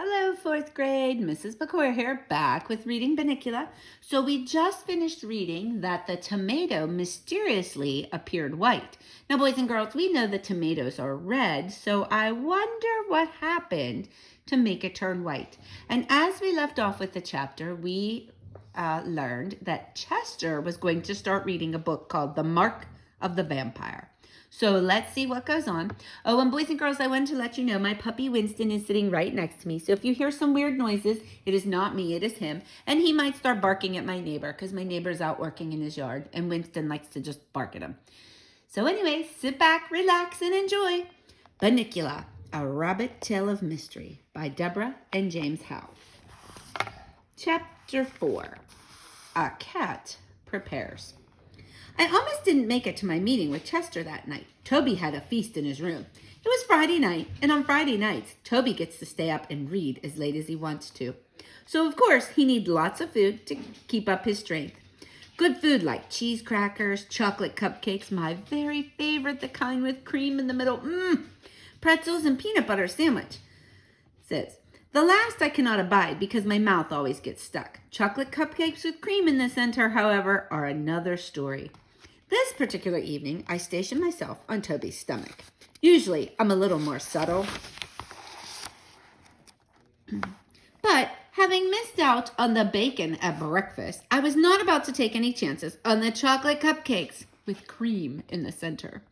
Hello, fourth grade. Mrs. McCoy here, back with reading Bunnicula. So we just finished reading that the tomato mysteriously appeared white. Now, boys and girls, we know that tomatoes are red, so I wonder what happened to make it turn white. And as we left off with the chapter, we learned that Chester was going to start reading a book called The Mark of the Vampire. So let's see what goes on. Oh, and boys and girls, I wanted to let you know my puppy Winston is sitting right next to me. So if you hear some weird noises, it is not me, it is him. And he might start barking at my neighbor because my neighbor's out working in his yard and Winston likes to just bark at him. So anyway, sit back, relax, and enjoy. Bunnicula, A Rabbit Tale of Mystery by Deborah and James Howe. Chapter 4, A Cat Prepares. I almost didn't make it to my meeting with Chester that night. Toby had a feast in his room. It was Friday night, and on Friday nights, Toby gets to stay up and read as late as he wants to. So, of course, he needs lots of food to keep up his strength. Good food like cheese crackers, chocolate cupcakes, my very favorite, the kind with cream in the middle, pretzels and peanut butter sandwich. Says, the last I cannot abide because my mouth always gets stuck. Chocolate cupcakes with cream in the center, however, are another story. This particular evening, I stationed myself on Toby's stomach. Usually, I'm a little more subtle. But having missed out on the bacon at breakfast, I was not about to take any chances on the chocolate cupcakes with cream in the center.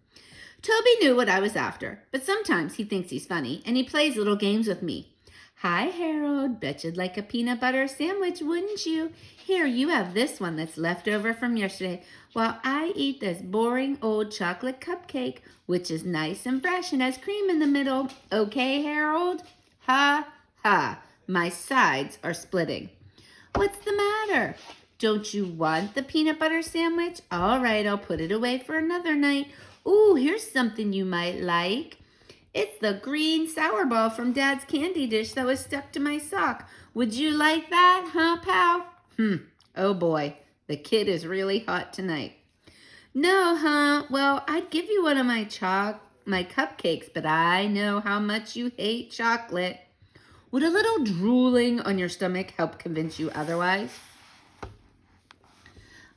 Toby knew what I was after, but sometimes he thinks he's funny, and he plays little games with me. Hi, Harold. Bet you'd like a peanut butter sandwich, wouldn't you? Here, you have this one that's left over from yesterday, while I eat this boring old chocolate cupcake, which is nice and fresh and has cream in the middle. Okay, Harold? Ha, ha. My sides are splitting. What's the matter? Don't you want the peanut butter sandwich? All right, I'll put it away for another night. Ooh, here's something you might like. It's the green sour ball from Dad's candy dish that was stuck to my sock. Would you like that, huh, pal? Oh boy, the kid is really hot tonight. No, huh? Well, I'd give you one of my cupcakes, but I know how much you hate chocolate. Would a little drooling on your stomach help convince you otherwise?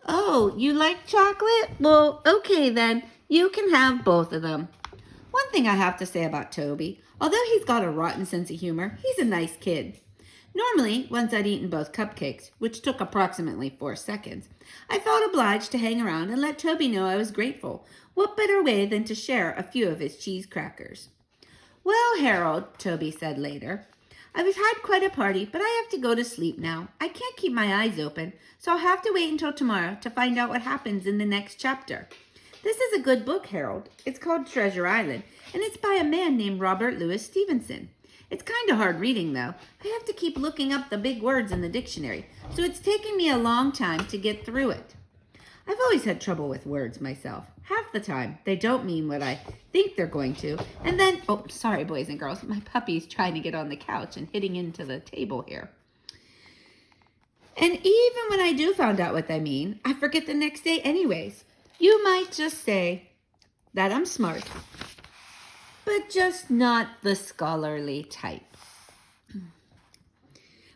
Oh, you like chocolate? Well, okay then. You can have both of them. One thing I have to say about Toby, although he's got a rotten sense of humor, he's a nice kid. Normally, once I'd eaten both cupcakes, which took approximately 4 seconds, I felt obliged to hang around and let Toby know I was grateful. What better way than to share a few of his cheese crackers? Well, Harold, Toby said later, I've had quite a party, but I have to go to sleep now. I can't keep my eyes open, so I'll have to wait until tomorrow to find out what happens in the next chapter. This is a good book, Harold. It's called Treasure Island, and it's by a man named Robert Louis Stevenson. It's kind of hard reading, though. I have to keep looking up the big words in the dictionary, so it's taking me a long time to get through it. I've always had trouble with words myself. Half the time, they don't mean what I think they're going to, and then, oh, sorry, boys and girls, my puppy's trying to get on the couch and hitting into the table here. And even when I do find out what they mean, I forget the next day anyways. You might just say that I'm smart, but just not the scholarly type.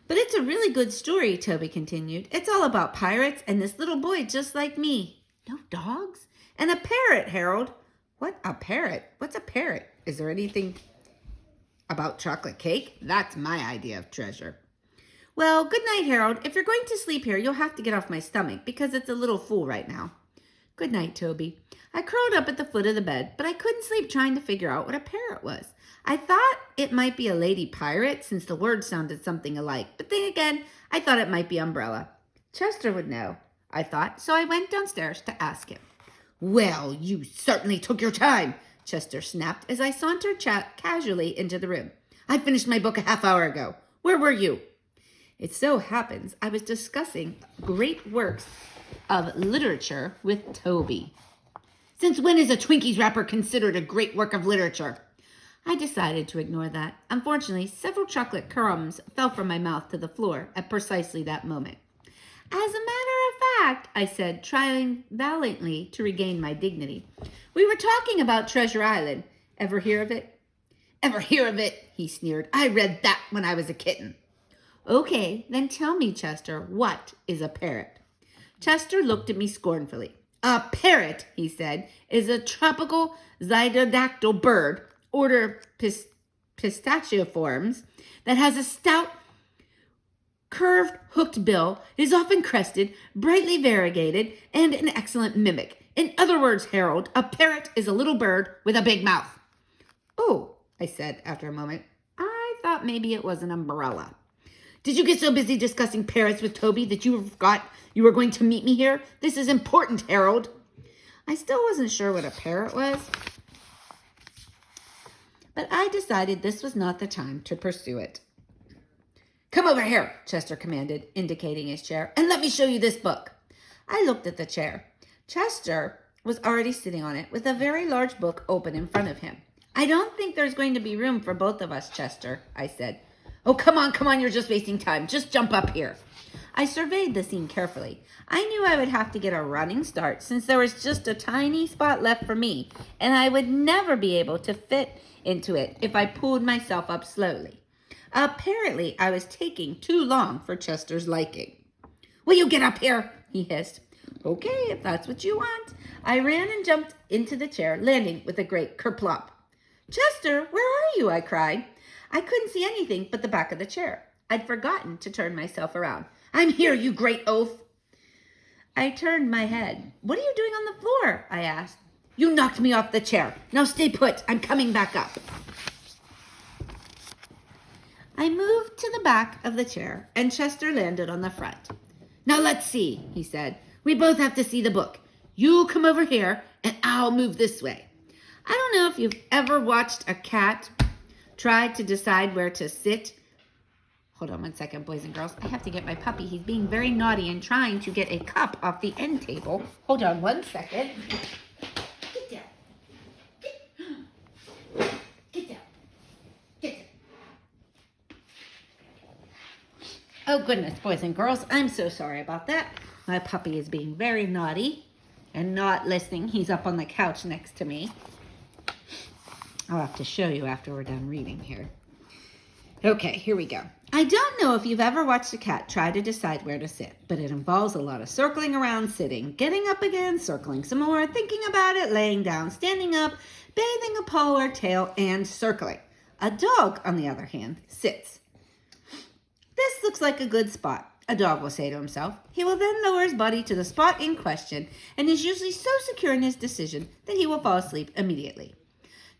But it's a really good story, Toby continued. It's all about pirates and this little boy just like me. No dogs? And a parrot, Harold. What, a parrot? What's a parrot? Is there anything about chocolate cake? That's my idea of treasure. Well, good night, Harold. If you're going to sleep here, you'll have to get off my stomach because it's a little full right now. Good night, Toby. I curled up at the foot of the bed, but I couldn't sleep trying to figure out what a parrot was. I thought it might be a lady pirate since the words sounded something alike, but then again, I thought it might be umbrella. Chester would know, I thought, so I went downstairs to ask him. Well, you certainly took your time, Chester snapped as I sauntered casually into the room. I finished my book a half hour ago. Where were you? It so happens I was discussing great works of literature with Toby. Since when is a Twinkies wrapper considered a great work of literature? I decided to ignore that. Unfortunately, several chocolate crumbs fell from my mouth to the floor at precisely that moment. As a matter of fact, I said, trying valiantly to regain my dignity, we were talking about Treasure Island. Ever hear of it? Ever hear of it? He sneered. I read that when I was a kitten. Okay, then tell me, Chester, what is a parrot? Chester looked at me scornfully. A parrot, he said, is a tropical zygodactyl bird, order pistachiformes, that has a stout, curved, hooked bill, is often crested, brightly variegated, and an excellent mimic. In other words, Harold, a parrot is a little bird with a big mouth. Oh, I said after a moment. I thought maybe it was an umbrella. Did you get so busy discussing parrots with Toby that you forgot you were going to meet me here? This is important, Harold. I still wasn't sure what a parrot was, but I decided this was not the time to pursue it. Come over here, Chester commanded, indicating his chair, and let me show you this book. I looked at the chair. Chester was already sitting on it with a very large book open in front of him. I don't think there's going to be room for both of us, Chester, I said. Oh, come on, you're just wasting time. Just jump up here. I surveyed the scene carefully. I knew I would have to get a running start since there was just a tiny spot left for me, and I would never be able to fit into it if I pulled myself up slowly. Apparently, I was taking too long for Chester's liking. Will you get up here? He hissed. Okay, if that's what you want. I ran and jumped into the chair, landing with a great kerplop. Chester, where are you? I cried. I couldn't see anything but the back of the chair. I'd forgotten to turn myself around. I'm here, you great oaf. I turned my head. What are you doing on the floor? I asked. You knocked me off the chair. Now stay put. I'm coming back up. I moved to the back of the chair, and Chester landed on the front. Now let's see, he said. We both have to see the book. You come over here, and I'll move this way. I don't know if you've ever watched a cat try to decide where to sit. Hold on one second, boys and girls. I have to get my puppy. He's being very naughty and trying to get a cup off the end table. Hold on one second. Get down. Get down. Get down. Oh, goodness, boys and girls. I'm so sorry about that. My puppy is being very naughty and not listening. He's up on the couch next to me. I'll have to show you after we're done reading here. Okay, here we go. I don't know if you've ever watched a cat try to decide where to sit, but it involves a lot of circling around, sitting, getting up again, circling some more, thinking about it, laying down, standing up, bathing a paw or tail, and circling. A dog, on the other hand, sits. This looks like a good spot, a dog will say to himself. He will then lower his body to the spot in question and is usually so secure in his decision that he will fall asleep immediately.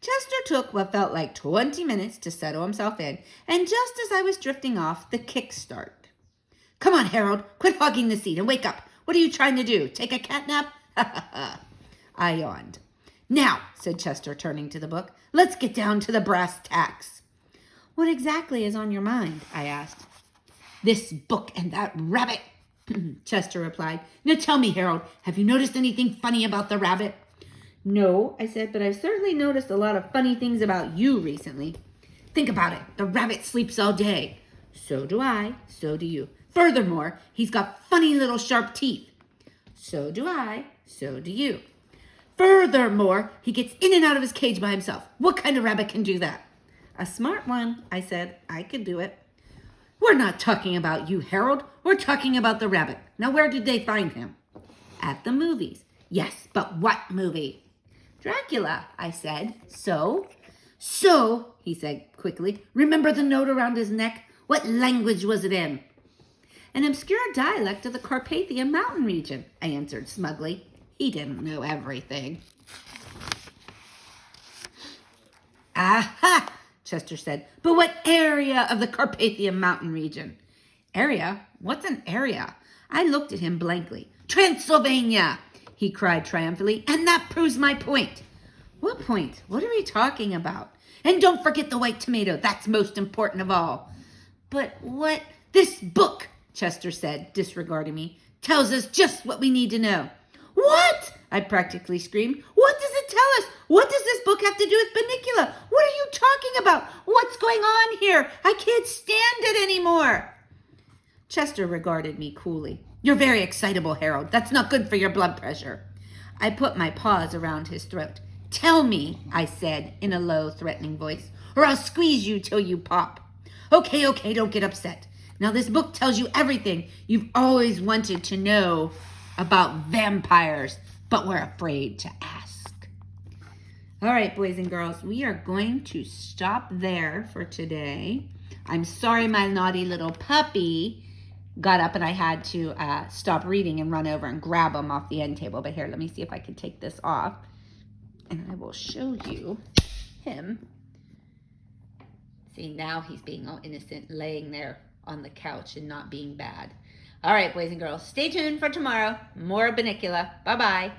Chester took what felt like 20 minutes to settle himself in, and just as I was drifting off, the kick started. Come on, Harold, quit hogging the seat and wake up. What are you trying to do, take a cat nap? Ha ha ha. I yawned. Now, said Chester, turning to the book, let's get down to the brass tacks. What exactly is on your mind? I asked. This book and that rabbit, Chester replied. Now tell me, Harold, have you noticed anything funny about the rabbit? No, I said, but I've certainly noticed a lot of funny things about you recently. Think about it. The rabbit sleeps all day. So do I. So do you. Furthermore, he's got funny little sharp teeth. So do I. So do you. Furthermore, he gets in and out of his cage by himself. What kind of rabbit can do that? A smart one, I said. I could do it. We're not talking about you, Harold. We're talking about the rabbit. Now, where did they find him? At the movies. Yes, but what movie? Dracula, I said. So, he said quickly. Remember the note around his neck? What language was it in? An obscure dialect of the Carpathian mountain region, I answered smugly. He didn't know everything. Aha, Chester said. But what area of the Carpathian mountain region? Area? What's an area? I looked at him blankly. Transylvania! He cried triumphantly, and that proves my point. What point? What are we talking about? And don't forget the white tomato. That's most important of all. But what? This book, Chester said, disregarding me, tells us just what we need to know. What? I practically screamed. What does it tell us? What does this book have to do with Bunnicula? What are you talking about? What's going on here? I can't stand it anymore. Chester regarded me coolly. You're very excitable, Harold. That's not good for your blood pressure. I put my paws around his throat. Tell me, I said in a low, threatening voice, or I'll squeeze you till you pop. Okay, don't get upset. Now this book tells you everything you've always wanted to know about vampires, but were afraid to ask. All right, boys and girls, we are going to stop there for today. I'm sorry my naughty little puppy got up and I had to stop reading and run over and grab him off the end table. But here, let me see if I can take this off. And I will show you him. See, now he's being all innocent, laying there on the couch and not being bad. All right, boys and girls, stay tuned for tomorrow. More Bunnicula. Bye-bye.